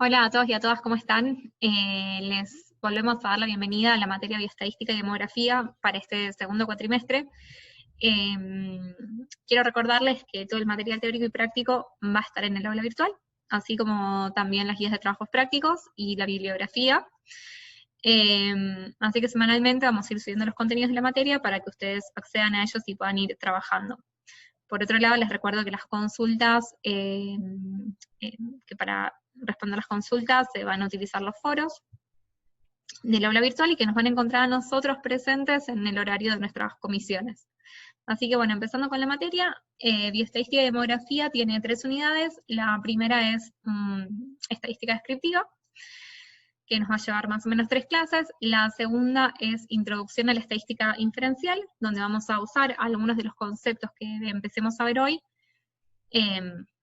Hola a todos y a todas, ¿cómo están? Les volvemos a dar la bienvenida a la materia bioestadística y demografía para este segundo cuatrimestre. Quiero recordarles que todo el material teórico y práctico va a estar en el aula virtual, así como también las guías de trabajos prácticos y la bibliografía. Así que semanalmente vamos a ir subiendo los contenidos de la materia para que ustedes accedan a ellos y puedan ir trabajando. Por otro lado, les recuerdo que las consultas, que para responder las consultas se van a utilizar los foros del aula virtual y que nos van a encontrar a nosotros presentes en el horario de nuestras comisiones. Así que bueno, empezando con la materia, bioestadística y demografía tiene 3 unidades. La primera es estadística descriptiva, que nos va a llevar más o menos 3 clases. La segunda es introducción a la estadística inferencial, donde vamos a usar algunos de los conceptos que empecemos a ver hoy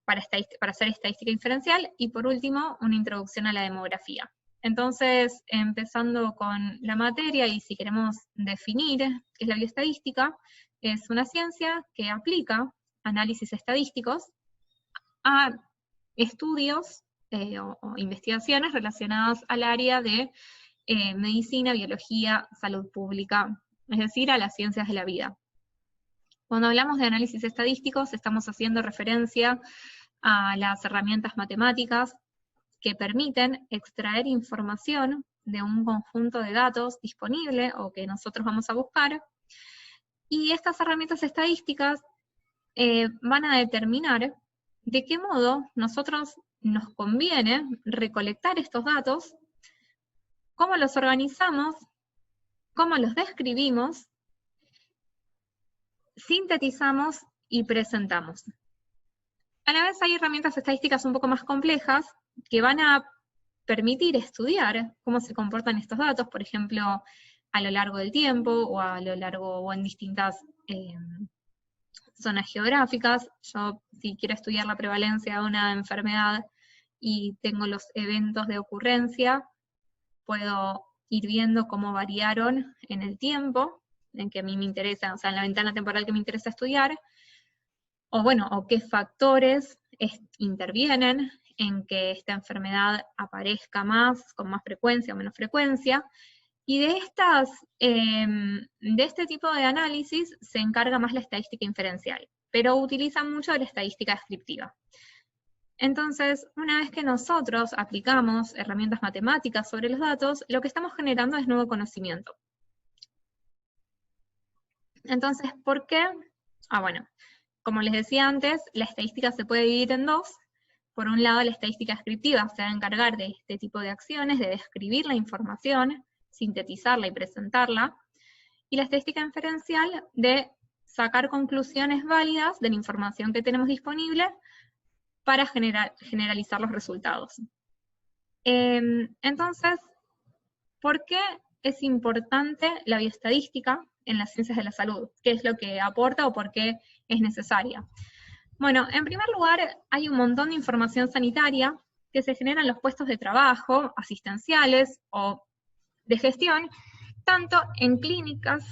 para hacer estadística inferencial. Y por último, una introducción a la demografía. Entonces, empezando con la materia, y si queremos definir qué es la bioestadística, es una ciencia que aplica análisis estadísticos a estudios o investigaciones relacionadas al área de medicina, biología, salud pública, es decir, a las ciencias de la vida. Cuando hablamos de análisis estadísticos, estamos haciendo referencia a las herramientas matemáticas que permiten extraer información de un conjunto de datos disponible o que nosotros vamos a buscar, y estas herramientas estadísticas van a determinar de qué modo nosotros nos conviene recolectar estos datos, cómo los organizamos, cómo los describimos, sintetizamos y presentamos. A la vez hay herramientas estadísticas un poco más complejas que van a permitir estudiar cómo se comportan estos datos, por ejemplo, a lo largo del tiempo o a lo largo o en distintas zonas geográficas. Yo, si quiero estudiar la prevalencia de una enfermedad y tengo los eventos de ocurrencia, puedo ir viendo cómo variaron en el tiempo en que a mí me interesa, o sea, en la ventana temporal que me interesa estudiar, o bueno, o qué factores intervienen en que esta enfermedad aparezca más, con más frecuencia o menos frecuencia. Y de este tipo de análisis se encarga más la estadística inferencial, pero utiliza mucho la estadística descriptiva. Entonces, una vez que nosotros aplicamos herramientas matemáticas sobre los datos, lo que estamos generando es nuevo conocimiento. Entonces, ¿por qué? Bueno, como les decía antes, la estadística se puede dividir en dos. Por un lado, la estadística descriptiva se va a encargar de este tipo de acciones, de describir la información, sintetizarla y presentarla, y la estadística inferencial de sacar conclusiones válidas de la información que tenemos disponible para generalizar los resultados. Entonces, ¿por qué es importante la bioestadística en las ciencias de la salud? ¿Qué es lo que aporta o por qué es necesaria? Bueno, en primer lugar, hay un montón de información sanitaria que se genera en los puestos de trabajo, asistenciales o de gestión, tanto en clínicas,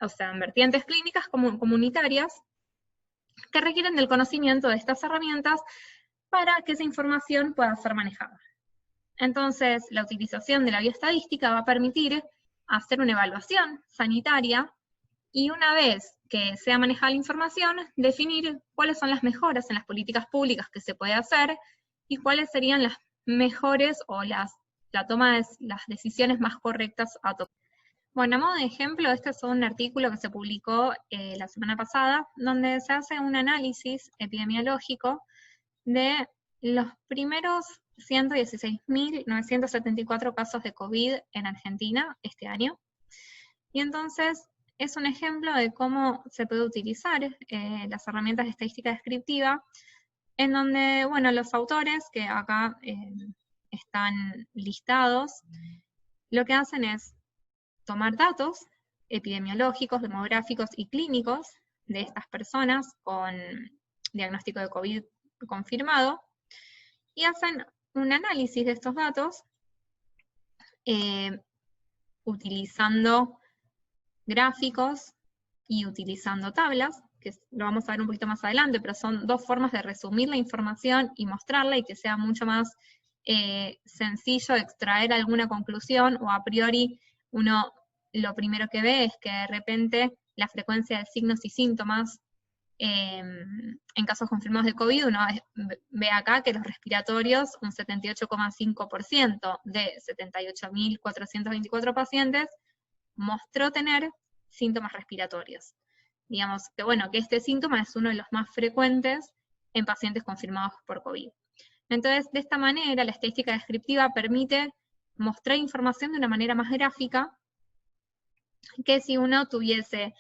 o sea, en vertientes clínicas como comunitarias, que requieren del conocimiento de estas herramientas para que esa información pueda ser manejada. Entonces, la utilización de la bioestadística va a permitir hacer una evaluación sanitaria y una vez que sea manejada la información, definir cuáles son las mejoras en las políticas públicas que se puede hacer y cuáles serían las mejores o la toma de las decisiones más correctas a tomar. Bueno, a modo de ejemplo, este es un artículo que se publicó la semana pasada, donde se hace un análisis epidemiológico de los primeros 116.974 casos de COVID en Argentina este año. Y entonces es un ejemplo de cómo se puede utilizar las herramientas de estadística descriptiva, en donde, bueno, los autores que acá están listados, lo que hacen es tomar datos epidemiológicos, demográficos y clínicos de estas personas con diagnóstico de COVID confirmado, y hacen un análisis de estos datos utilizando gráficos y utilizando tablas, que lo vamos a ver un poquito más adelante, pero son dos formas de resumir la información y mostrarla y que sea mucho más sencillo extraer alguna conclusión, o a priori uno lo primero que ve es que de repente la frecuencia de signos y síntomas en casos confirmados de COVID, uno ve acá que los respiratorios, un 78,5% de 78.424 pacientes, mostró tener síntomas respiratorios. Digamos que bueno, que este síntoma es uno de los más frecuentes en pacientes confirmados por COVID. Entonces, de esta manera, la estadística descriptiva permite mostrar información de una manera más gráfica que si uno tuviese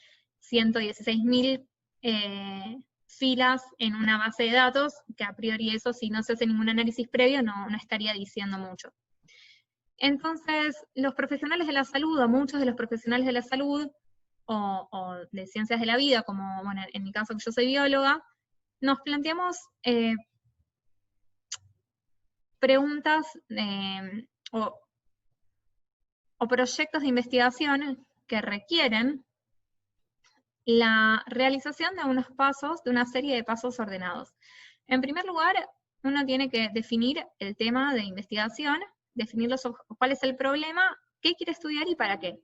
116.000 filas en una base de datos, que a priori eso, si no se hace ningún análisis previo, no estaría diciendo mucho. Entonces, los profesionales de la salud, o muchos de los profesionales de la salud, o de ciencias de la vida, como bueno, en mi caso que yo soy bióloga, nos planteamos preguntas o proyectos de investigación que requieren la realización de unos pasos, de una serie de pasos ordenados. En primer lugar, uno tiene que definir el tema de investigación, definir cuál es el problema, qué quiere estudiar y para qué.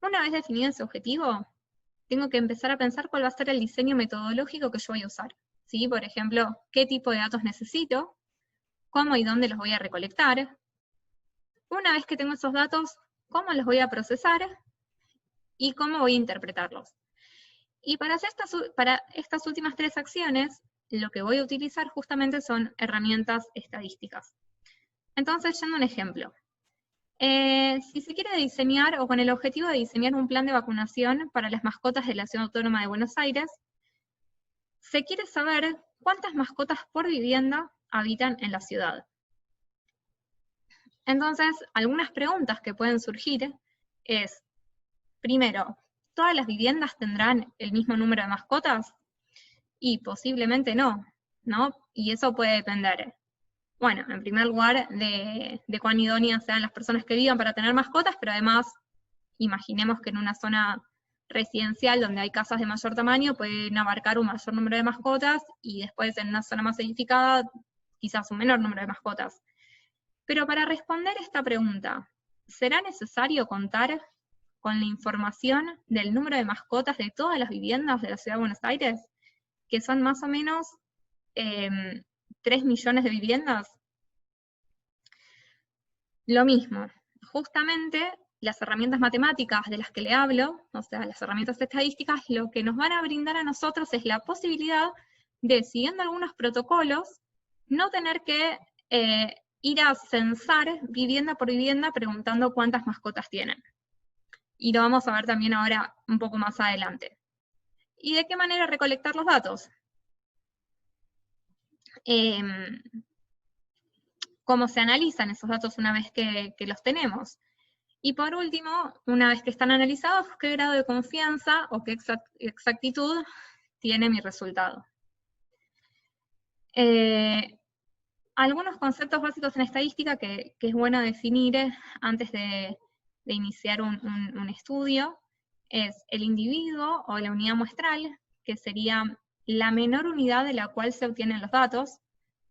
Una vez definido ese objetivo, tengo que empezar a pensar cuál va a ser el diseño metodológico que yo voy a usar. ¿Sí? Por ejemplo, qué tipo de datos necesito, cómo y dónde los voy a recolectar. Una vez que tengo esos datos, cómo los voy a procesar y cómo voy a interpretarlos. Y para estas últimas tres acciones, lo que voy a utilizar justamente son herramientas estadísticas. Entonces, yendo a un ejemplo. Si se quiere diseñar, o con el objetivo de diseñar un plan de vacunación para las mascotas de la Ciudad Autónoma de Buenos Aires, se quiere saber cuántas mascotas por vivienda habitan en la ciudad. Entonces, algunas preguntas que pueden surgir es, primero, ¿todas las viviendas tendrán el mismo número de mascotas? Y posiblemente no, ¿no? Y eso puede depender, bueno, en primer lugar, de cuán idóneas sean las personas que vivan para tener mascotas, pero además, imaginemos que en una zona residencial donde hay casas de mayor tamaño pueden abarcar un mayor número de mascotas, y después en una zona más edificada, quizás un menor número de mascotas. Pero para responder esta pregunta, ¿será necesario contar con la información del número de mascotas de todas las viviendas de la Ciudad de Buenos Aires, que son más o menos 3 millones de viviendas? Lo mismo, justamente las herramientas matemáticas de las que le hablo, o sea, las herramientas estadísticas, lo que nos van a brindar a nosotros es la posibilidad de, siguiendo algunos protocolos, no tener que ir a censar vivienda por vivienda preguntando cuántas mascotas tienen. Y lo vamos a ver también ahora un poco más adelante. ¿Y de qué manera recolectar los datos? ¿Cómo se analizan esos datos una vez que los tenemos? Y por último, una vez que están analizados, ¿qué grado de confianza o qué exactitud tiene mi resultado? Algunos conceptos básicos en estadística que es bueno definir antes de iniciar un estudio es el individuo o la unidad muestral, que sería la menor unidad de la cual se obtienen los datos,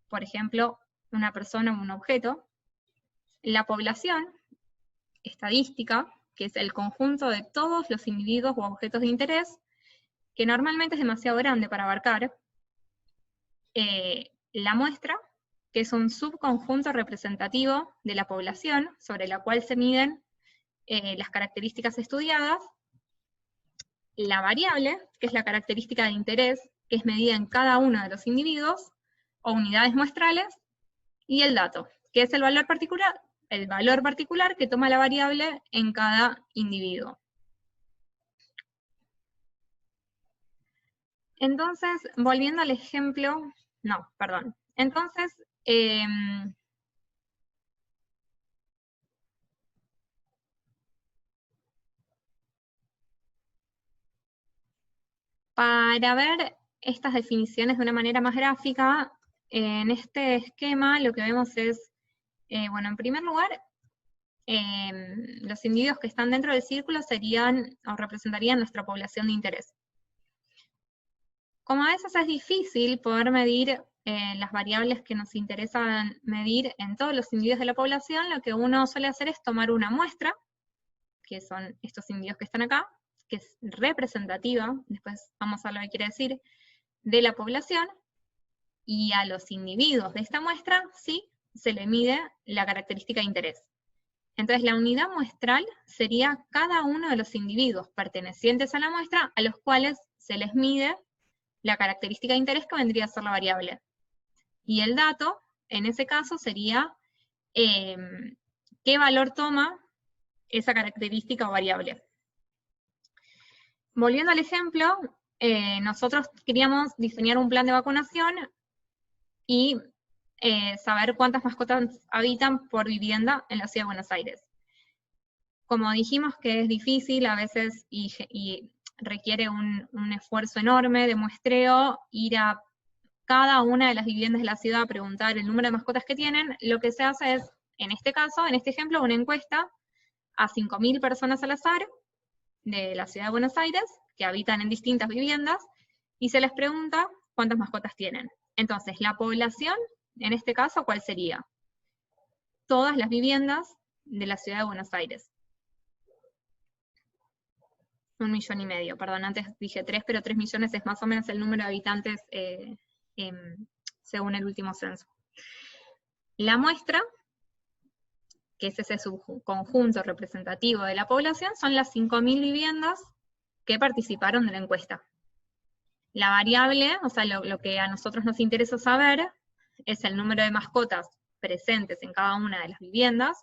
por ejemplo, una persona o un objeto. La población estadística, que es el conjunto de todos los individuos u objetos de interés, que normalmente es demasiado grande para abarcar. La muestra, que es un subconjunto representativo de la población, sobre la cual se miden las características estudiadas. La variable, que es la característica de interés, que es medida en cada uno de los individuos, o unidades muestrales, y el dato, que es el valor particular que toma la variable en cada individuo. Entonces, volviendo al ejemplo, entonces, para ver estas definiciones de una manera más gráfica, en este esquema lo que vemos es, bueno, en primer lugar, los individuos que están dentro del círculo serían o representarían nuestra población de interés. Como a veces es difícil poder medir las variables que nos interesan medir en todos los individuos de la población, lo que uno suele hacer es tomar una muestra, que son estos individuos que están acá, que es representativa, después vamos a ver lo que quiere decir, de la población, y a los individuos de esta muestra sí se le mide la característica de interés. Entonces la unidad muestral sería cada uno de los individuos pertenecientes a la muestra a los cuales se les mide la característica de interés que vendría a ser la variable. Y el dato, en ese caso, sería qué valor toma esa característica o variable. Volviendo al ejemplo, nosotros queríamos diseñar un plan de vacunación y saber cuántas mascotas habitan por vivienda en la Ciudad de Buenos Aires. Como dijimos que es difícil a veces y requiere un esfuerzo enorme de muestreo, ir a cada una de las viviendas de la ciudad a preguntar el número de mascotas que tienen, lo que se hace es, en este caso, en este ejemplo, una encuesta a 5.000 personas al azar de la Ciudad de Buenos Aires, que habitan en distintas viviendas, y se les pregunta cuántas mascotas tienen. Entonces, la población, en este caso, ¿cuál sería? Todas las viviendas de la Ciudad de Buenos Aires. 1,5 millones, perdón, antes dije 3, pero 3 millones es más o menos el número de habitantes según el último censo. La muestra, que es ese subconjunto representativo de la población, son las 5.000 viviendas que participaron de la encuesta. La variable, o sea, lo que a nosotros nos interesa saber, es el número de mascotas presentes en cada una de las viviendas.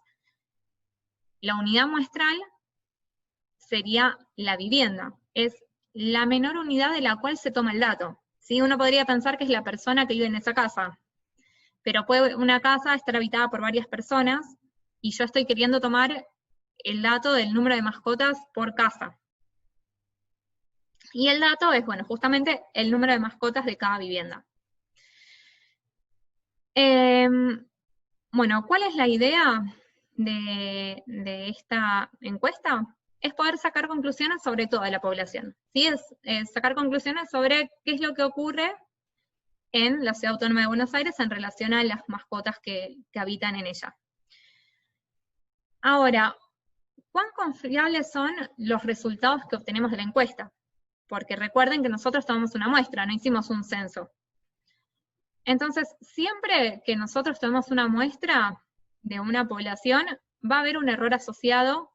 La unidad muestral sería la vivienda, es la menor unidad de la cual se toma el dato. ¿Sí? Uno podría pensar que es la persona que vive en esa casa, pero puede una casa estar habitada por varias personas, y yo estoy queriendo tomar el dato del número de mascotas por casa. Y el dato es, bueno, justamente el número de mascotas de cada vivienda. Bueno, ¿cuál es la idea de esta encuesta? Es poder sacar conclusiones sobre toda la población. ¿Sí? Es sacar conclusiones sobre qué es lo que ocurre en la Ciudad Autónoma de Buenos Aires en relación a las mascotas que habitan en ella. Ahora, ¿cuán confiables son los resultados que obtenemos de la encuesta? Porque recuerden que nosotros tomamos una muestra, no hicimos un censo. Entonces, siempre que nosotros tomamos una muestra de una población, va a haber un error asociado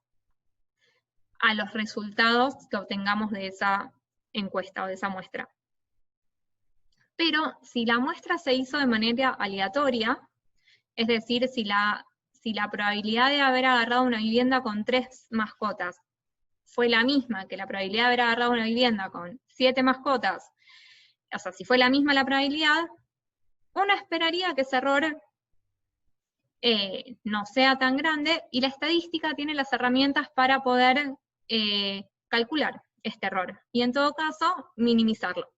a los resultados que obtengamos de esa encuesta o de esa muestra. Pero si la muestra se hizo de manera aleatoria, es decir, si la probabilidad de haber agarrado una vivienda con 3 mascotas fue la misma que la probabilidad de haber agarrado una vivienda con 7 mascotas, o sea, si fue la misma la probabilidad, uno esperaría que ese error no sea tan grande, y la estadística tiene las herramientas para poder calcular este error, y en todo caso, minimizarlo.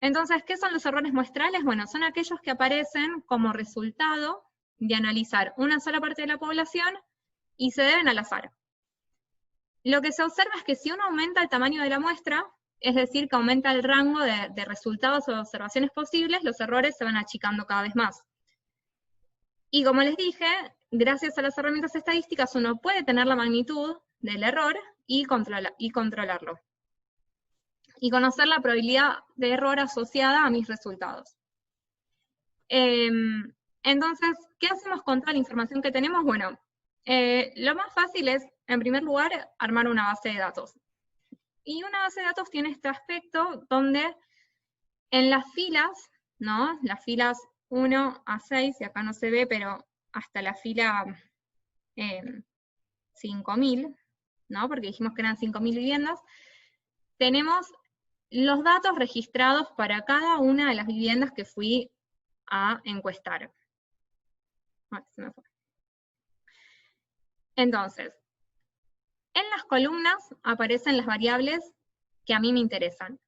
Entonces, ¿qué son los errores muestrales? Bueno, son aquellos que aparecen como resultado de analizar una sola parte de la población y se deben al azar. Lo que se observa es que si uno aumenta el tamaño de la muestra, es decir, que aumenta el rango de resultados o observaciones posibles, los errores se van achicando cada vez más. Y como les dije, gracias a las herramientas estadísticas uno puede tener la magnitud del error y controlarlo. Y conocer la probabilidad de error asociada a mis resultados. Entonces, ¿qué hacemos con toda la información que tenemos? Bueno, lo más fácil es, en primer lugar, armar una base de datos. Y una base de datos tiene este aspecto donde en las filas, ¿no? Las filas 1 a 6, y acá no se ve, pero hasta la fila 5.000, ¿no? Porque dijimos que eran 5.000 viviendas, tenemos los datos registrados para cada una de las viviendas que fui a encuestar. Se me fue. Entonces, en las columnas aparecen las variables que a mí me interesan.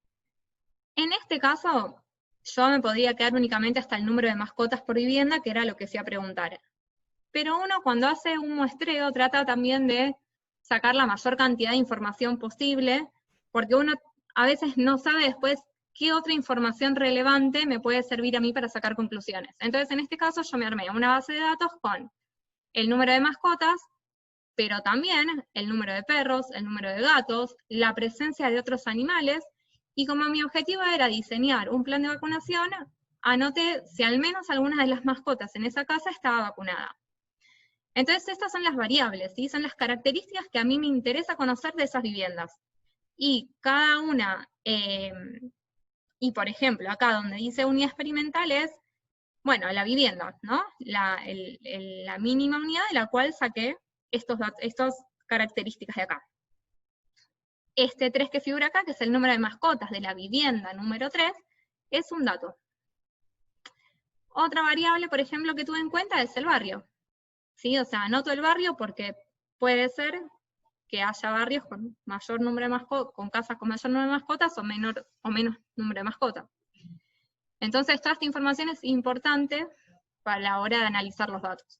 En este caso, yo me podría quedar únicamente hasta el número de mascotas por vivienda, que era lo que se iba a preguntar. Pero uno, cuando hace un muestreo, trata también de sacar la mayor cantidad de información posible, porque uno a veces no sabe después ¿qué otra información relevante me puede servir a mí para sacar conclusiones? Entonces, en este caso, yo me armé una base de datos con el número de mascotas, pero también el número de perros, el número de gatos, la presencia de otros animales, y como mi objetivo era diseñar un plan de vacunación, anoté si al menos alguna de las mascotas en esa casa estaba vacunada. Entonces, estas son las variables, ¿sí? Son las características que a mí me interesa conocer de esas viviendas. Y cada una, y por ejemplo, acá donde dice unidad experimental es, bueno, la vivienda, ¿no? La mínima unidad de la cual saqué estas características de acá. Este 3 que figura acá, que es el número de mascotas de la vivienda número 3, es un dato. Otra variable, por ejemplo, que tuve en cuenta es el barrio. ¿Sí? O sea, anoto el barrio porque puede ser que haya barrios con mayor número de mascotas, con casas con mayor número de mascotas o menos número de mascotas. Entonces, toda esta información es importante para la hora de analizar los datos.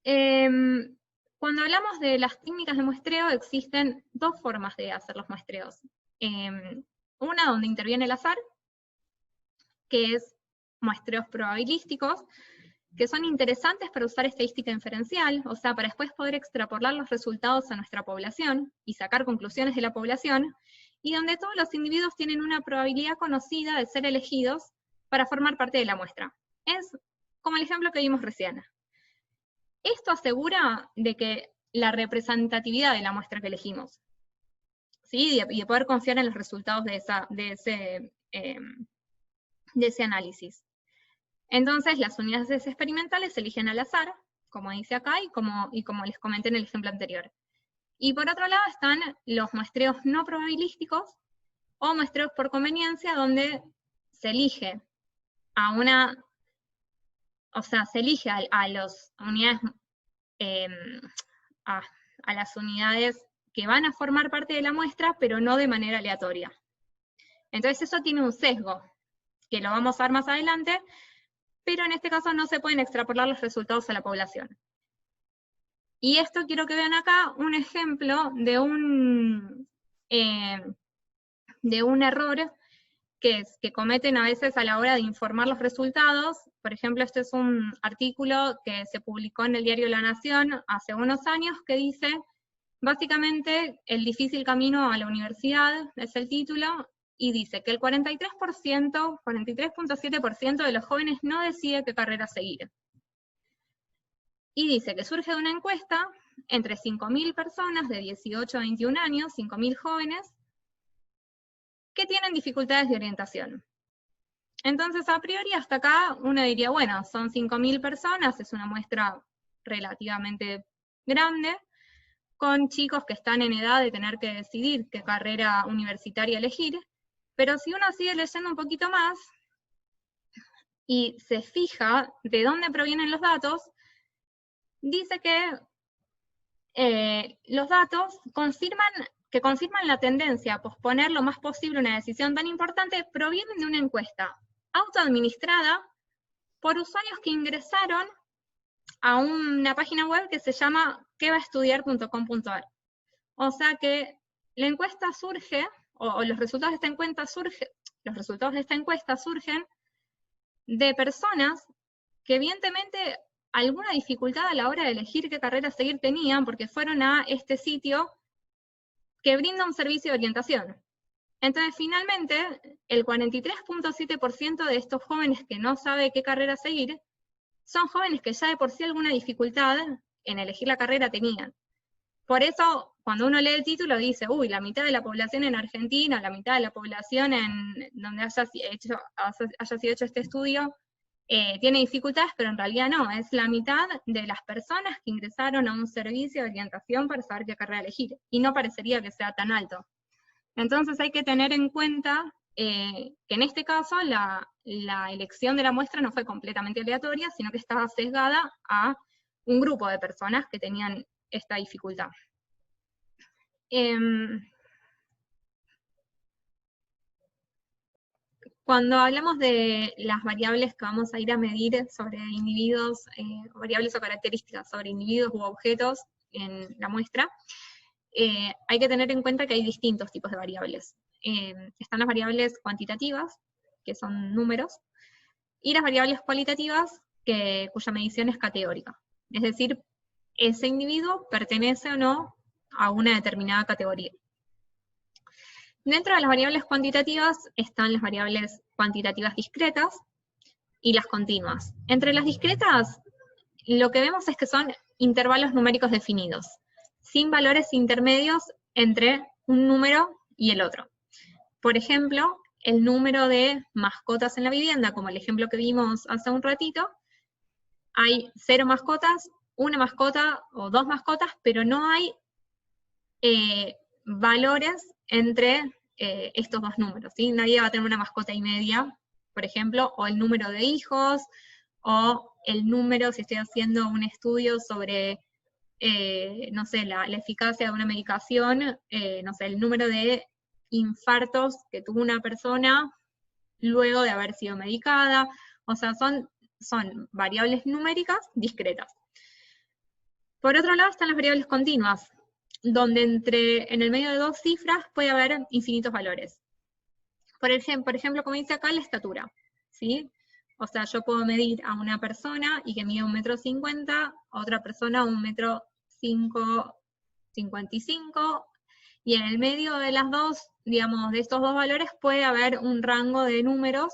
Cuando hablamos de las técnicas de muestreo, existen dos formas de hacer los muestreos. Una donde interviene el azar, que es muestreos probabilísticos, que son interesantes para usar estadística inferencial, o sea, para después poder extrapolar los resultados a nuestra población y sacar conclusiones de la población, y donde todos los individuos tienen una probabilidad conocida de ser elegidos para formar parte de la muestra. Es como el ejemplo que vimos recién. Esto asegura de que la representatividad de la muestra que elegimos, ¿sí? Y de poder confiar en los resultados de ese análisis. Entonces, las unidades experimentales se eligen al azar, como dice acá, y como les comenté en el ejemplo anterior. Y por otro lado están los muestreos no probabilísticos, o muestreos por conveniencia, donde se elige a las unidades, a las unidades que van a formar parte de la muestra, pero no de manera aleatoria. Entonces eso tiene un sesgo, que lo vamos a ver más adelante, pero en este caso no se pueden extrapolar los resultados a la población. Y esto quiero que vean acá un ejemplo de un error que cometen a veces a la hora de informar los resultados. Por ejemplo, este es un artículo que se publicó en el diario La Nación hace unos años que dice, básicamente, el difícil camino a la universidad, es el título, y dice que el 43.7% de los jóvenes no decide qué carrera seguir. Y dice que surge de una encuesta entre 5.000 personas de 18 a 21 años, 5.000 jóvenes, que tienen dificultades de orientación. Entonces, a priori, hasta acá, uno diría, bueno, son 5.000 personas, es una muestra relativamente grande, con chicos que están en edad de tener que decidir qué carrera universitaria elegir, pero si uno sigue leyendo un poquito más, y se fija de dónde provienen los datos, dice que los datos confirman la tendencia a posponer lo más posible una decisión tan importante, provienen de una encuesta autoadministrada por usuarios que ingresaron a una página web que se llama quevaestudiar.com.ar. O sea que la encuesta surge, o los resultados de esta encuesta surgen de personas que evidentemente alguna dificultad a la hora de elegir qué carrera seguir tenían, porque fueron a este sitio que brinda un servicio de orientación. Entonces, finalmente, el 43.7% de estos jóvenes que no sabe qué carrera seguir, son jóvenes que ya de por sí alguna dificultad en elegir la carrera tenían. Por eso, cuando uno lee el título, dice, uy, la mitad de la población en Argentina, la mitad de la población en donde haya sido hecho este estudio, tiene dificultades, pero en realidad no, es la mitad de las personas que ingresaron a un servicio de orientación para saber qué carrera elegir, y no parecería que sea tan alto. Entonces hay que tener en cuenta que en este caso la elección de la muestra no fue completamente aleatoria, sino que estaba sesgada a un grupo de personas que tenían esta dificultad. Cuando hablamos de las variables que vamos a ir a medir sobre individuos, variables o características sobre individuos u objetos en la muestra, hay que tener en cuenta que hay distintos tipos de variables. están las variables cuantitativas, que son números, y las variables cualitativas, cuya medición es categórica. Es decir, ese individuo pertenece o no a una determinada categoría. Dentro de las variables cuantitativas están las variables cuantitativas discretas y las continuas. Entre las discretas, lo que vemos es que son intervalos numéricos definidos, sin valores intermedios entre un número y el otro. Por ejemplo, el número de mascotas en la vivienda, como el ejemplo que vimos hace un ratito, hay 0 mascotas, 1 mascota o 2 mascotas, pero no hay valores entre estos dos números, ¿sí? Nadie va a tener una mascota y media, por ejemplo, o el número de hijos, o el número, si estoy haciendo un estudio sobre, no sé, la eficacia de una medicación, no sé, el número de infartos que tuvo una persona luego de haber sido medicada, o sea, son variables numéricas discretas. Por otro lado están las variables continuas, donde en el medio de 2 cifras puede haber infinitos valores. Por ejemplo, como dice acá, la estatura, ¿sí? O sea, yo puedo medir a una persona y que mide 1,50 m, a otra persona 1,55 m, y en el medio de las dos, digamos, de estos dos valores puede haber un rango de números,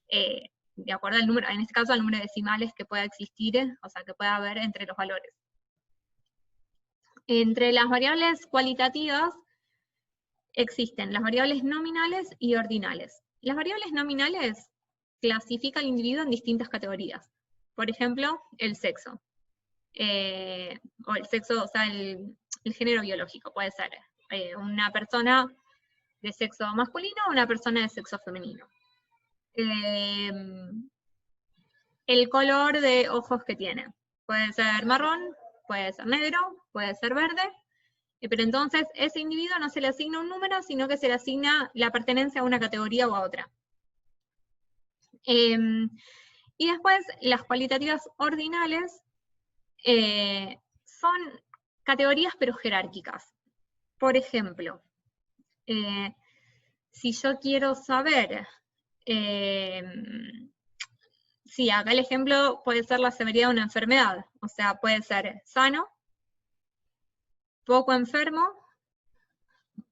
de acuerdo al número, en este caso al número de decimales que pueda existir, o sea, que pueda haber entre los valores. Entre las variables cualitativas existen las variables nominales y ordinales. Las variables nominales clasifican al individuo en distintas categorías. Por ejemplo, el sexo. O el sexo, o sea, el género biológico. Puede ser una persona de sexo masculino o una persona de sexo femenino. El color de ojos que tiene. Puede ser marrón, puede ser negro, puede ser verde, pero entonces ese individuo no se le asigna un número, sino que se le asigna la pertenencia a una categoría o a otra. Y después, las cualitativas ordinales son categorías pero jerárquicas. Por ejemplo, si yo quiero saber, sí, acá el ejemplo puede ser la severidad de una enfermedad, o sea, puede ser sano, poco enfermo,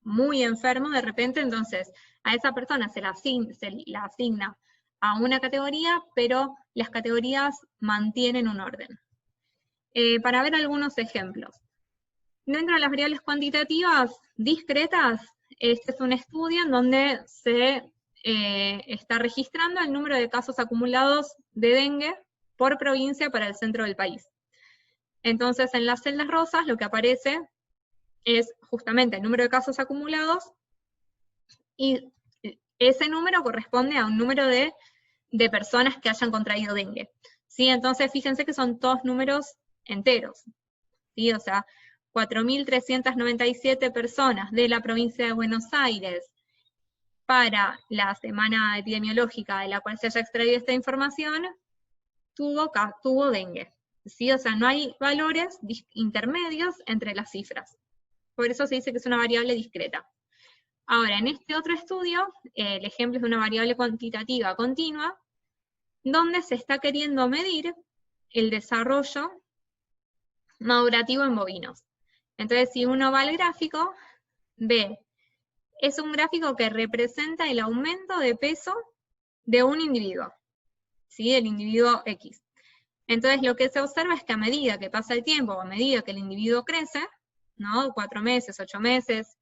muy enfermo de repente, entonces a esa persona se la asigna a una categoría, pero las categorías mantienen un orden. Para ver algunos ejemplos. Dentro de las variables cuantitativas discretas, este es un estudio en donde se está registrando el número de casos acumulados de dengue por provincia para el centro del país. Entonces, en las celdas rosas lo que aparece es justamente el número de casos acumulados, y ese número corresponde a un número de personas que hayan contraído dengue. ¿Sí? Entonces, fíjense que son todos números enteros. ¿Sí? O sea, 4.397 personas de la provincia de Buenos Aires para la semana epidemiológica de la cual se haya extraído esta información, tuvo dengue. ¿Sí? O sea, no hay valores intermedios entre las cifras. Por eso se dice que es una variable discreta. Ahora, en este otro estudio, el ejemplo es de una variable cuantitativa continua, donde se está queriendo medir el desarrollo madurativo en bovinos. Entonces, si uno va al gráfico, ve, es un gráfico que representa el aumento de peso de un individuo, ¿sí? Del individuo X. Entonces, lo que se observa es que a medida que pasa el tiempo, o a medida que el individuo crece, ¿no? 4 meses, 8 meses,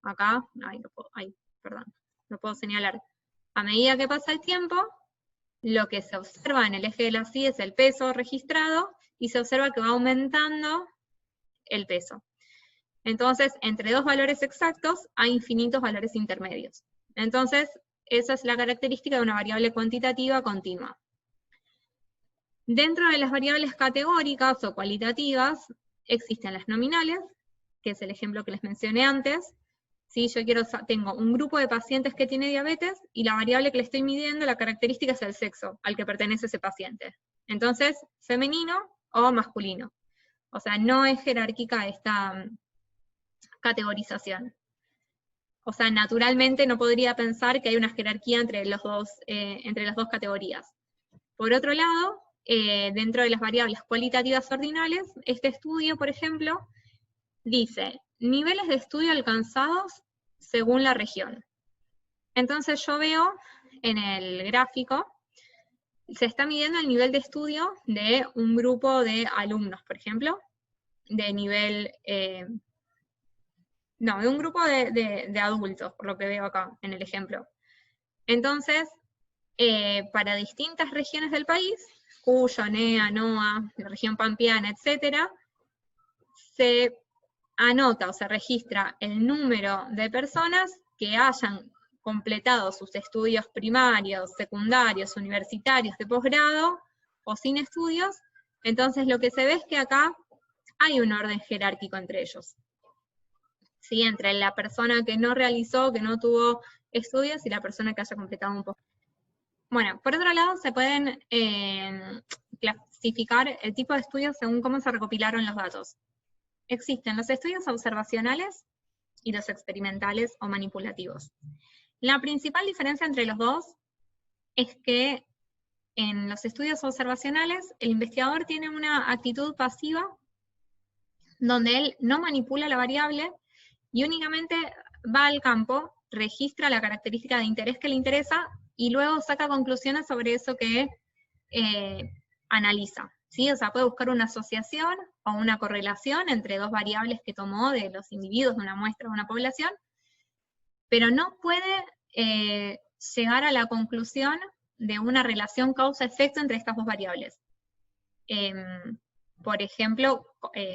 acá, lo puedo señalar. A medida que pasa el tiempo, lo que se observa en el eje de la Y es el peso registrado, y se observa que va aumentando el peso. Entonces, entre dos valores exactos hay infinitos valores intermedios. Entonces, esa es la característica de una variable cuantitativa continua. Dentro de las variables categóricas o cualitativas, existen las nominales, que es el ejemplo que les mencioné antes. ¿Sí? Tengo un grupo de pacientes que tiene diabetes, y la variable que le estoy midiendo, la característica es el sexo al que pertenece ese paciente. Entonces, femenino o masculino. O sea, no es jerárquica esta categorización. O sea, naturalmente no podría pensar que hay una jerarquía entre las dos categorías. Por otro lado, dentro de las variables cualitativas ordinales, este estudio, por ejemplo, dice niveles de estudio alcanzados según la región. Entonces yo veo en el gráfico, se está midiendo el nivel de estudio de un grupo de alumnos, por ejemplo, de nivel, de un grupo de adultos, por lo que veo acá en el ejemplo. Entonces, para distintas regiones del país, Cuyo, NEA, NOA, la región pampeana, etcétera, se anota o se registra el número de personas que hayan completado sus estudios primarios, secundarios, universitarios, de posgrado, o sin estudios. Entonces lo que se ve es que acá hay un orden jerárquico entre ellos. ¿Sí? Entre la persona que no realizó, que no tuvo estudios, y la persona que haya completado un posgrado. Bueno, por otro lado, se pueden clasificar el tipo de estudios según cómo se recopilaron los datos. Existen los estudios observacionales y los experimentales o manipulativos. La principal diferencia entre los dos es que en los estudios observacionales el investigador tiene una actitud pasiva donde él no manipula la variable y únicamente va al campo, registra la característica de interés que le interesa y luego saca conclusiones sobre eso que analiza. ¿Sí? O sea, puede buscar una asociación o una correlación entre dos variables que tomó de los individuos de una muestra de una población, pero no puede llegar a la conclusión de una relación causa-efecto entre estas dos variables. Por ejemplo,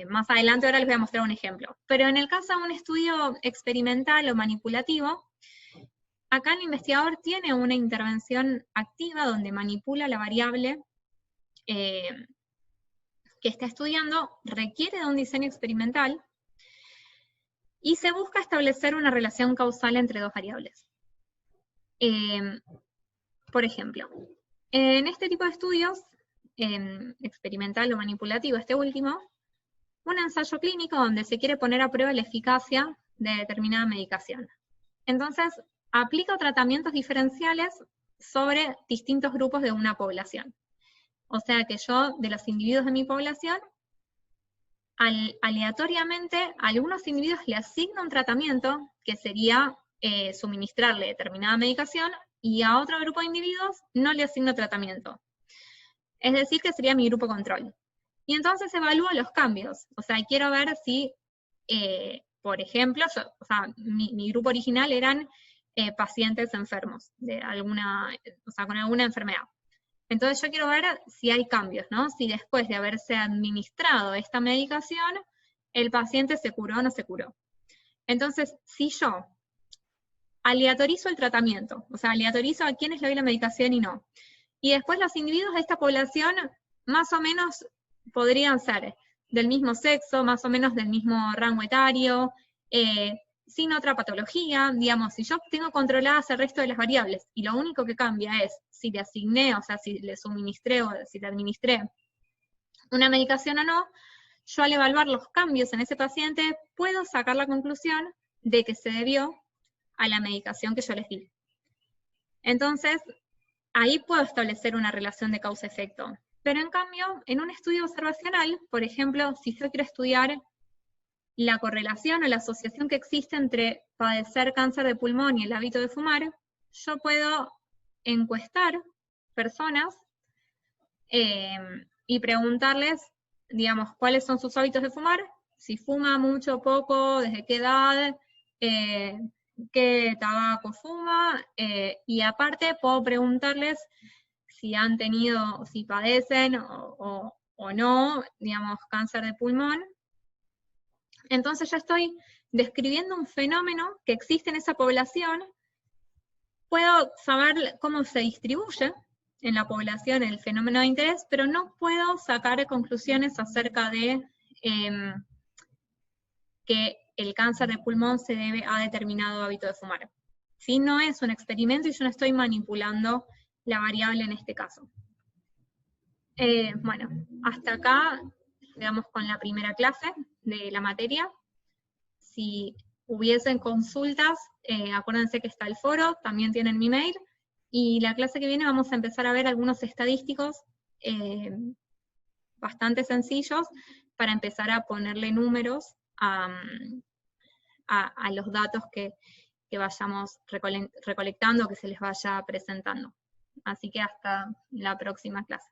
más adelante ahora les voy a mostrar un ejemplo, pero en el caso de un estudio experimental o manipulativo, acá el investigador tiene una intervención activa donde manipula la variable que está estudiando, requiere de un diseño experimental, y se busca establecer una relación causal entre dos variables. Por ejemplo, en este tipo de estudios, experimental o manipulativo, este último, un ensayo clínico donde se quiere poner a prueba la eficacia de determinada medicación. Entonces, aplica tratamientos diferenciales sobre distintos grupos de una población. O sea que yo, de los individuos de mi población, aleatoriamente a algunos individuos le asigno un tratamiento que sería suministrarle determinada medicación, y a otro grupo de individuos no le asigno tratamiento. Es decir, que sería mi grupo control. Y entonces evalúo los cambios. O sea, quiero ver si, por ejemplo, mi grupo original eran pacientes enfermos, con alguna enfermedad. Entonces yo quiero ver si hay cambios, ¿no? Si después de haberse administrado esta medicación, el paciente se curó o no se curó. Entonces, si yo aleatorizo el tratamiento, o sea, aleatorizo a quienes le doy la medicación y no, y después los individuos de esta población más o menos podrían ser del mismo sexo, más o menos del mismo rango etario, sin otra patología, digamos, si yo tengo controladas el resto de las variables, y lo único que cambia es si le asigné, o sea, si le suministré o si le administré una medicación o no, yo al evaluar los cambios en ese paciente, puedo sacar la conclusión de que se debió a la medicación que yo les di. Entonces, ahí puedo establecer una relación de causa-efecto. Pero en cambio, en un estudio observacional, por ejemplo, si yo quiero estudiar la correlación o la asociación que existe entre padecer cáncer de pulmón y el hábito de fumar, yo puedo encuestar personas y preguntarles, digamos, cuáles son sus hábitos de fumar, si fuma mucho o poco, desde qué edad, qué tabaco fuma, y aparte puedo preguntarles si han tenido, si padecen o no, digamos, cáncer de pulmón. Entonces ya estoy describiendo un fenómeno que existe en esa población, puedo saber cómo se distribuye en la población el fenómeno de interés, pero no puedo sacar conclusiones acerca de que el cáncer de pulmón se debe a determinado hábito de fumar. ¿Sí? No es un experimento y yo no estoy manipulando la variable en este caso. Bueno, hasta acá quedamos con la primera clase de la materia. Si hubiesen consultas, acuérdense que está el foro, también tienen mi mail, y la clase que viene vamos a empezar a ver algunos estadísticos bastante sencillos para empezar a ponerle números a los datos que vayamos recolectando, que se les vaya presentando. Así que hasta la próxima clase.